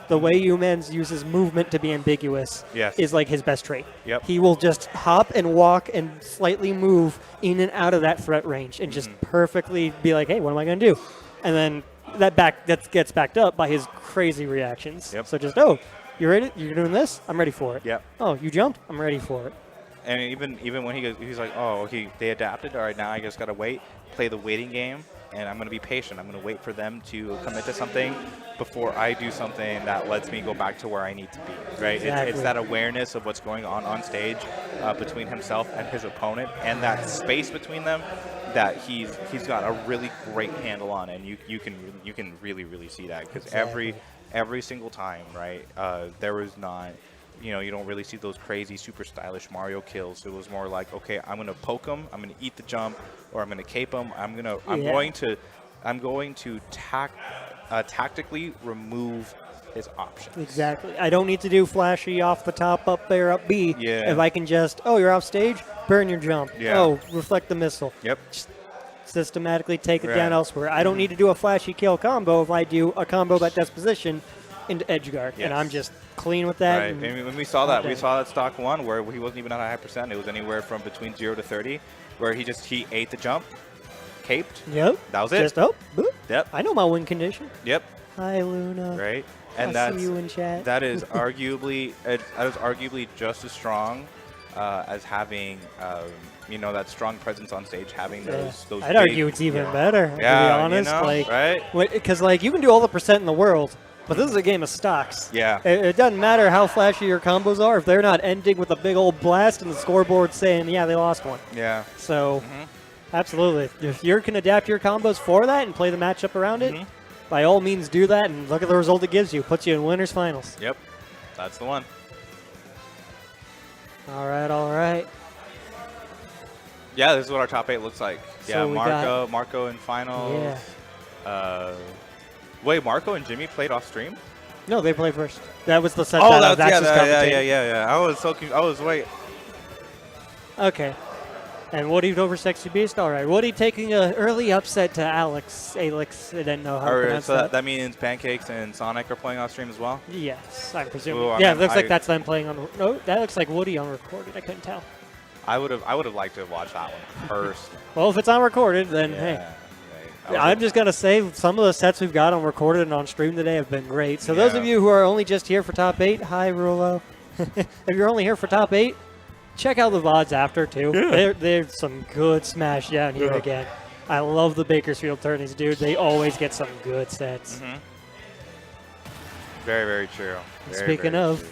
the way Umanz uses movement to be ambiguous is like his best trait. Yep. He will just hop and walk and slightly move in and out of that threat range and just perfectly be like, hey, what am I going to do? And then that gets backed up by his crazy reactions. Yep. So just, oh, you ready? You're doing this? I'm ready for it. Yep. Oh, you jumped? I'm ready for it. And even when he's like, oh, okay, they adapted. All right, now I just got to wait, play the waiting game, and I'm going to be patient. I'm going to wait for them to commit to something before I do something that lets me go back to where I need to be, right? Exactly. It's that awareness of what's going on stage between himself and his opponent, and that space between them that he's got a really great handle on, and you can really see that because every single time, right, there was not. You don't really see those crazy, super stylish Mario kills. It was more like, okay, I'm gonna poke him, I'm gonna eat the jump, or I'm gonna cape him. I'm going to tactically remove his options. Exactly. I don't need to do flashy off the top, up there, up B. Yeah. If I can just, oh, you're off stage, burn your jump. Yeah. Oh, reflect the missile. Yep. Just systematically take it down elsewhere. I don't need to do a flashy kill combo if I do a combo that does position into edge guard, and I'm just clean with that. Right. And when we saw that stock one where he wasn't even at a high percent. It was anywhere from between 0 to 30, where he ate the jump, caped. Yep. That was it. Just boop. Yep. I know my win condition. Yep. Hi, Luna. Right. And I'll see you in chat. that is arguably just as strong as having that strong presence on stage, having those. I'd argue it's even better. To be honest, right? Because you can do all the percent in the world. But this is a game of stocks. Yeah. It doesn't matter how flashy your combos are if they're not ending with a big old blast and the scoreboard saying, yeah, they lost one. Yeah. So, absolutely. If you can adapt your combos for that and play the matchup around it, by all means do that and look at the result it gives you. Puts you in winners finals. Yep. That's the one. All right. Yeah, this is what our top 8 looks like. So yeah, Marco in finals. Yeah. Wait, Marco and Jimmy played off stream? No, they played first. That was the set. Oh, yeah. I was so confused. I was wait. Okay. And Woody over Sexy Beast. All right, Woody taking an early upset to Alex. I didn't know how to pronounce that. That means Pancakes and Sonic are playing off stream as well? Yes, I'm presuming. Ooh, it looks like that's them playing on. No, that looks like Woody on recorded. I couldn't tell. I would have liked to have watched that one first. Well, if it's on recorded, then hey. I'm just going to say some of the sets we've got on recorded and on stream today have been great. So those of you who are only just here for top 8, hi, Rulo. If you're only here for top 8, check out the VODs after, too. Yeah. There's some good smash down here again. I love the Bakersfield tourneys, dude. They always get some good sets. Very, very true. Speaking of,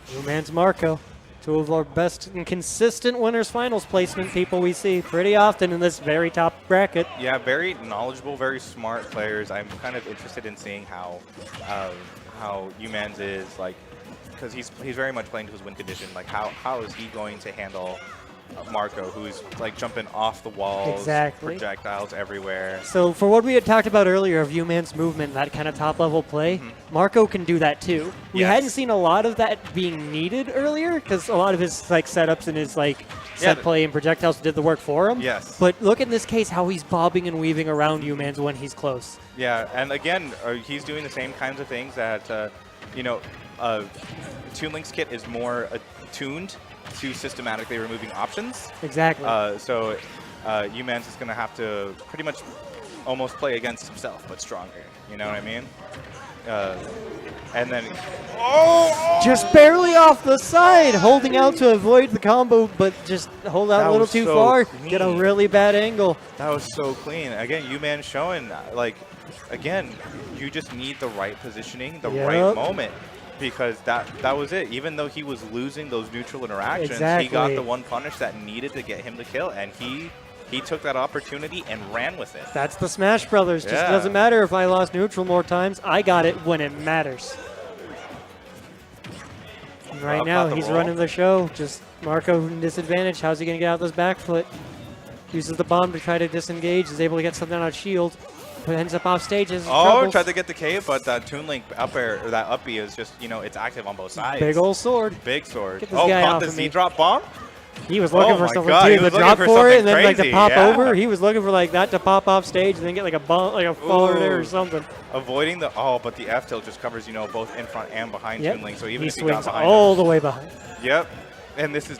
Umanz Marco. 2 of our best and consistent winners finals placement people we see pretty often in this very top bracket. Yeah, very knowledgeable, very smart players. I'm kind of interested in seeing how Umanz is, like, because he's very much playing to his win condition. Like, how is he going to handle Marco, who's like jumping off the walls, projectiles everywhere. So for what we had talked about earlier of Uman's movement, that kind of top-level play, Marco can do that too. We hadn't seen a lot of that being needed earlier because a lot of his setups and his set play and projectiles did the work for him. Yes. But look in this case how he's bobbing and weaving around Umanz when he's close. Yeah, and again, he's doing the same kinds of things that Toon Link's kit is more attuned to systematically removing options. Exactly. So Umanz is going to have to pretty much almost play against himself, but stronger. You know what I mean? And then... just barely off the side, holding out to avoid the combo, but just hold out a little too far, get a really bad angle. That was so clean. Again, Umanz showing, again, you just need the right positioning, the right moment. Because that was it. Even though he was losing those neutral interactions, he got the one punish that needed to get him to kill, and he took that opportunity and ran with it. That's the Smash Brothers. Just doesn't matter if I lost neutral more times. I got it when it matters. And right now, he's running the show. Just Marco in disadvantage. How's he going to get out this back foot? Uses the bomb to try to disengage. Is able to get something on shield. But ends up off stages. Tried to get the K, but that Toon Link up air, or that up B is just, it's active on both sides. Big old sword. Big sword. Caught the Z drop bomb? He was looking for my something God, too, he the was drop looking for for it, and something then like to crazy, pop yeah. over. He was looking for like that to pop off stage and then get like a bump, like a forward there or something. Avoiding the but the F tilt just covers both in front and behind Yep. Toon Link. So even He if he got swings behind all him, the way behind. Yep. And this is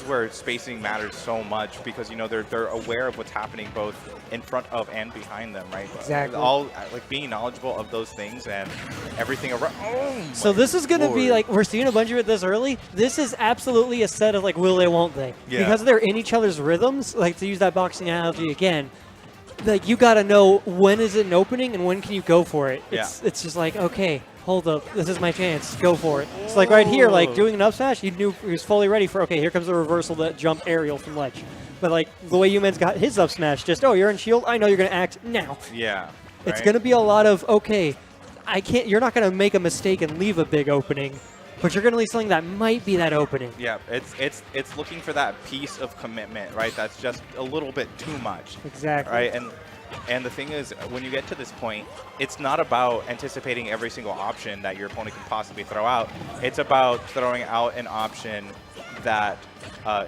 where spacing matters so much because they're aware of what's happening both in front of and behind them, right? Exactly. All like being knowledgeable of those things and everything around. So this is going to be like, we're seeing a bunch of it this early. This is absolutely a set of like will they, won't they? Yeah. Because they're in each other's rhythms. Like to use that boxing analogy again, like you got to know when is it an opening and when can you go for it. It's just like, okay, hold up, this is my chance, go for it. It's like right here, like doing an up smash, he knew he was fully ready for, okay, here comes the reversal, that jump aerial from ledge. But like the way Umanz got his up smash, just, oh, you're in shield, I know you're going to act now. Yeah. Right? It's going to be a lot of, okay, you're not going to make a mistake and leave a big opening, but you're going to leave something that might be that opening. Yeah, it's looking for that piece of commitment, right? That's just a little bit too much. Exactly. Right, and the thing is, when you get to this point, it's not about anticipating every single option that your opponent can possibly throw out. It's about throwing out an option that,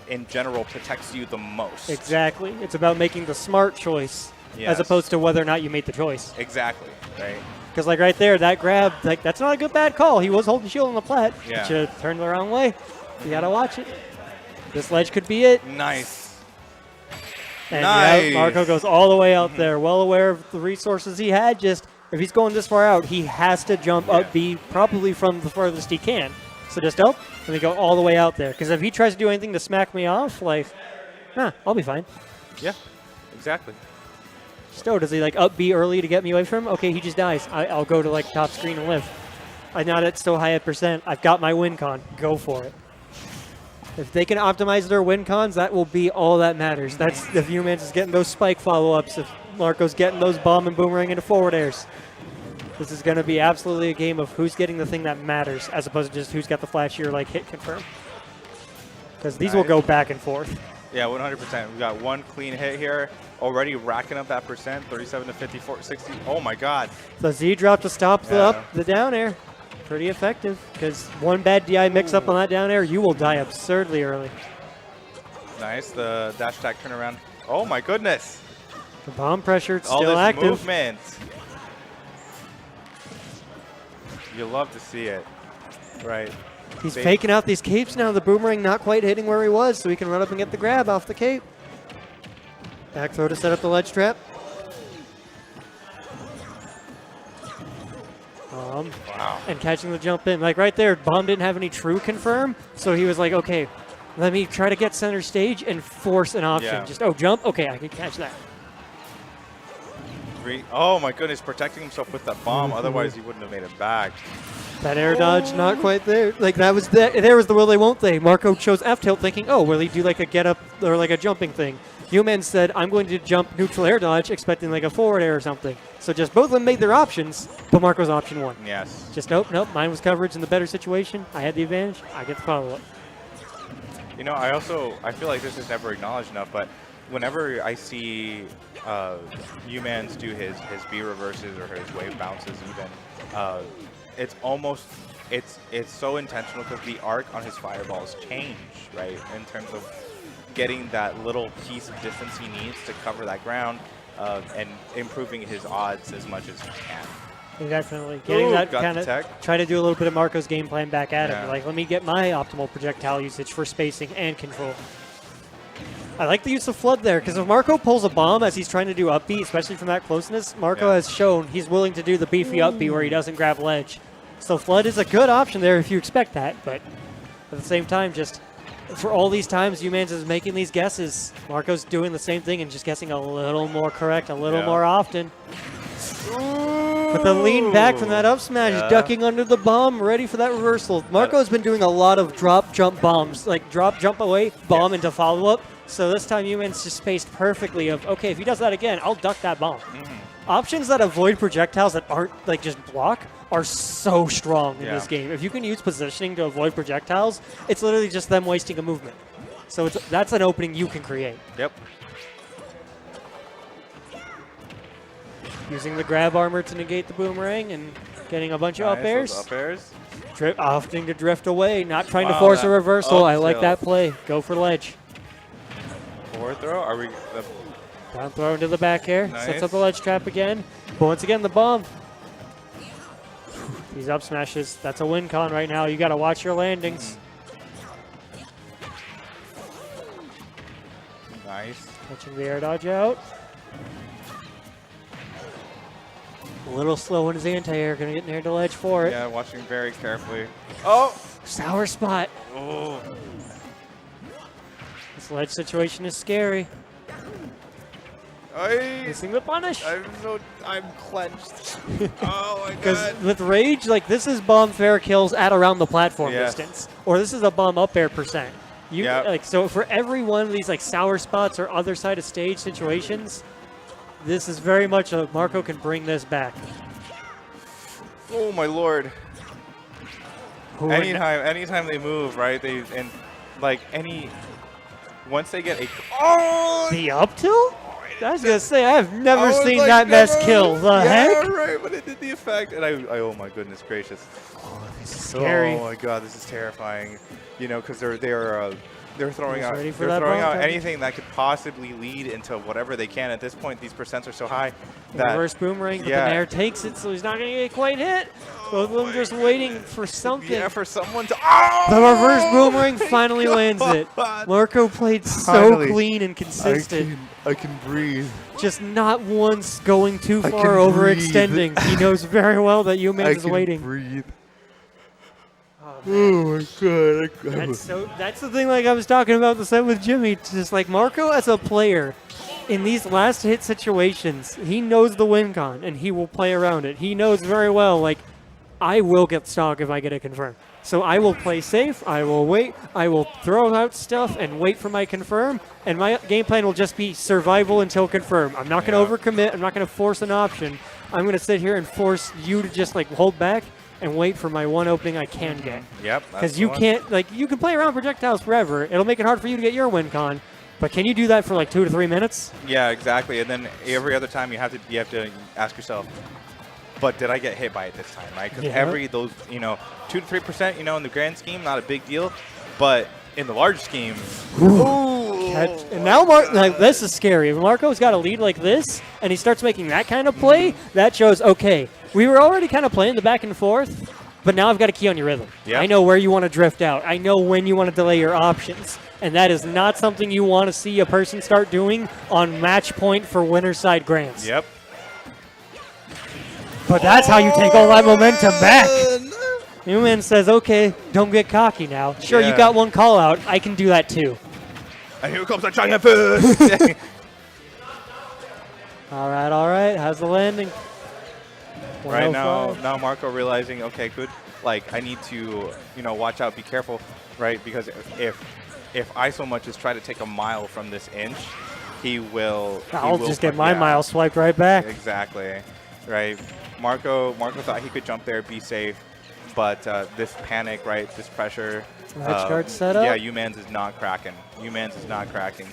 in general, protects you the most. Exactly. It's about making the smart choice Yes. as opposed to whether or not you made the choice. Exactly, right? Because like right there, that grab, like that's not a good bad call. He was holding shield on the plat. Yeah. Should have turned the wrong way. You got to watch it. This ledge could be it. Nice. And Nice. yeah, Marco goes all the way out there, well aware of the resources he had. Just if he's going this far out, he has to jump up B, probably from the furthest he can. So just up, and we go all the way out there. Because if he tries to do anything to smack me off, like, I'll be fine. Yeah, exactly. Just, does he like up B early to get me away from him? Okay, he just dies. I'll go to like top screen and live. I know that's still high at percent. I've got my win con. Go for it. If they can optimize their win cons, that will be all that matters. That's if Umanz is getting those spike follow-ups, if Marco's getting those bomb and boomerang into forward airs. This is going to be absolutely a game of who's getting the thing that matters as opposed to just who's got the flashier like hit confirm. Because these will go back and forth. Yeah, 100%. We got one clean hit here, already racking up that percent, 37 to 54, 60. Oh my God. So Z drop to stop the down air. Pretty effective, because one bad DI mix-up on that down air, you will die absurdly early. Nice, the dash attack turnaround. Oh my goodness. The bomb pressure, it's All still this active. movement. You love to see it, right? He's faking out these capes now. The boomerang not quite hitting where he was, so he can run up and get the grab off the cape. Back throw to set up the ledge trap. Wow. And catching the jump in. Like right there, Bomb didn't have any true confirm, so he was like, okay, let me try to get center stage and force an option. Yeah. Just, jump? Okay, I can catch that. Oh my goodness, protecting himself with that bomb, otherwise he wouldn't have made it back. That air dodge, not quite there. Like that was there was the will they won't they. Marco chose F tilt thinking, will he do like a get up or like a jumping thing? Umanz said, I'm going to jump neutral air dodge, expecting like a forward air or something. So just both of them made their options, but Marco's option won. Yes. Just nope, mine was coverage in the better situation. I had the advantage. I get the follow up. I feel like this is never acknowledged enough, but whenever I see Umanz do his B reverses or his wave bounces even, it's so intentional because the arc on his fireballs change, right? In terms of getting that little piece of distance he needs to cover that ground and improving his odds as much as he can. Definitely. Getting that kind of, try to do a little bit of Marco's game plan back at him. Like, let me get my optimal projectile usage for spacing and control. I like the use of Flood there, because if Marco pulls a bomb as he's trying to do up B, especially from that closeness, Marco has shown he's willing to do the beefy up B where he doesn't grab ledge. So Flood is a good option there if you expect that, but at the same time, just for all these times Umanz is making these guesses, Marco's doing the same thing and just guessing a little more correct, a little more often. But the lean back from that up smash, ducking under the bomb, ready for that reversal. Marco's been doing a lot of drop, jump bombs, like drop, jump away, bomb into follow-up. So this time Umanz just spaced perfectly of, okay, if he does that again, I'll duck that bomb. Options that avoid projectiles that aren't like just block are so strong in this game. If you can use positioning to avoid projectiles, it's literally just them wasting a movement. So that's an opening you can create. Yep. Using the grab armor to negate the boomerang and getting a bunch of up airs. Up airs. Opting to drift away, not trying to force a reversal. I like that play. Go for ledge. Forward throw. Are we? Down throw into the back air. Nice. Sets up the ledge trap again. But once again, the bomb. These up smashes. That's a win con right now. You got to watch your landings. Nice. Catching the air dodge out. A little slow in his anti-air. Going to get near the ledge for it. Yeah, watching very carefully. Oh! Sour spot. Oh. This ledge situation is scary. Missing the punish. I'm clenched. Oh my Because god. with rage, like this is bomb fair kills at around the platform distance, or this is a bomb up air percent. Like so for every one of these like sour spots or other side of stage situations, this is very much a Marco can bring this back. Oh my lord. Ooh, Anytime they move, right? Once they get the up tilt? I was gonna say I've never seen that mess kill. The heck? Right, but it did the effect, and I oh my goodness gracious. Oh, this is scary. Oh my god, this is terrifying. You know, because they're throwing out anything that could possibly lead into whatever they can. At this point, these percents are so high that reverse boomerang, but the Nair takes it, so he's not gonna get quite hit. Both of them just waiting for something. Yeah, for someone to. The reverse boomerang finally lands it. Marco played so clean and consistent. I can breathe. Just not once going too far overextending. He knows very well that Umanz is waiting. Breathe. Oh my god. That's the thing like I was talking about the set with Jimmy. Just like Marco as a player, in these last hit situations, he knows the win con and he will play around it. He knows very well, like, I will get stock if I get a confirm. So I will play safe, I will wait, I will throw out stuff and wait for my confirm, and my game plan will just be survival until confirm. I'm not going to overcommit, I'm not going to force an option. I'm going to sit here and force you to just like hold back and wait for my one opening I can get. Yep. Because you can't, like, you can play around projectiles forever. It'll make it hard for you to get your win con. But can you do that for like 2 to 3 minutes? Yeah, exactly. And then every other time you have to ask yourself, but did I get hit by it this time, right? Because those, 2 to 3%, in the grand scheme, not a big deal. But in the large scheme, and now this is scary. If Marco's got a lead like this, and he starts making that kind of play, that shows, okay, we were already kind of playing the back and forth, but now I've got a key on your rhythm. Yep. I know where you want to drift out. I know when you want to delay your options. And that is not something you want to see a person start doing on match point for winner side grands. Yep. But that's how you take all that momentum back. Umanz says, okay, don't get cocky now. Sure, you got one call out. I can do that too. And here comes the giant fish. All right. How's the landing? Right now Marco realizing, okay, good. Like, I need to, watch out, be careful, right? Because if I so much as try to take a mile from this inch, I'll just get my mile swiped right back. Exactly, right? Marco thought he could jump there, be safe, but this panic, right? This pressure. Ledge guard set up. Yeah, Umanz is not cracking.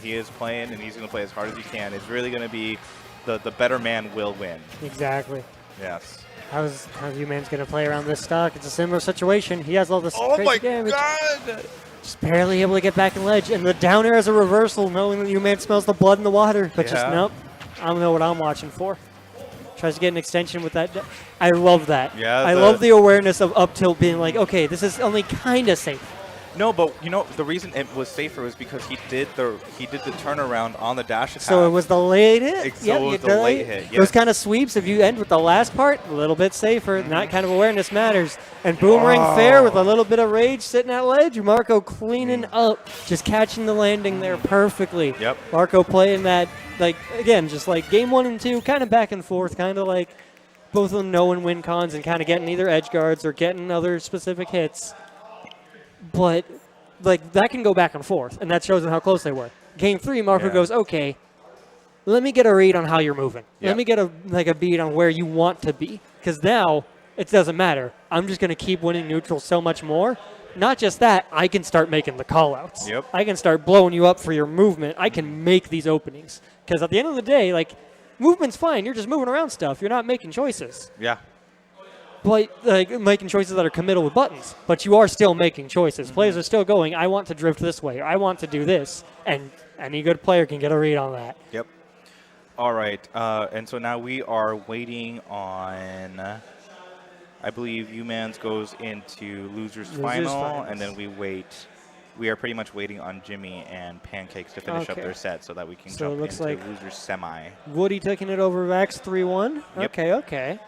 He is playing, and he's going to play as hard as he can. It's really going to be the better man will win. Exactly. Yes. How's Umanz going to play around this stock? It's a similar situation. He has all this crazy damage. Oh my god! Just barely able to get back in ledge. And the down air is a reversal, knowing that Umanz smells the blood in the water. But just nope. I don't know what I'm watching for. Tries to get an extension with that. I love that. Yeah, I love the awareness of up tilt being like, okay, this is only kind of safe. No, but the reason it was safer was because he did the turnaround on the dash attack. So it was the late hit. So it was the late hit. Yes. Those kind of sweeps, if you end with the last part, a little bit safer. That kind of awareness matters. And boomerang fair with a little bit of rage sitting at ledge. Marco cleaning up, just catching the landing there perfectly. Yep. Marco playing that, like, again, just like game 1 and 2, kind of back and forth, kind of like both of them knowing win cons and kind of getting either edge guards or getting other specific hits. But like that can go back and forth, and that shows them how close they were. Game 3, Marco goes, okay, let me get a read on how you're moving. Yep. Let me get a beat on where you want to be, because now it doesn't matter. I'm just going to keep winning neutral so much more. Not just that, I can start making the call-outs. Yep. I can start blowing you up for your movement. I can make these openings, because at the end of the day, like, movement's fine. You're just moving around stuff. You're not making choices. Yeah. but making choices that are committal with buttons. But you are still making choices. Players are still going, I want to drift this way, or I want to do this, and any good player can get a read on that. Yep. All right, and so now we are waiting on, I believe Umanz goes into losers final, finals. and then we are pretty much waiting on Jimmy and Pancakes to finish up their set so that we can jump into losers semi. Woody taking it over Vax 3-1. Yep. Okay.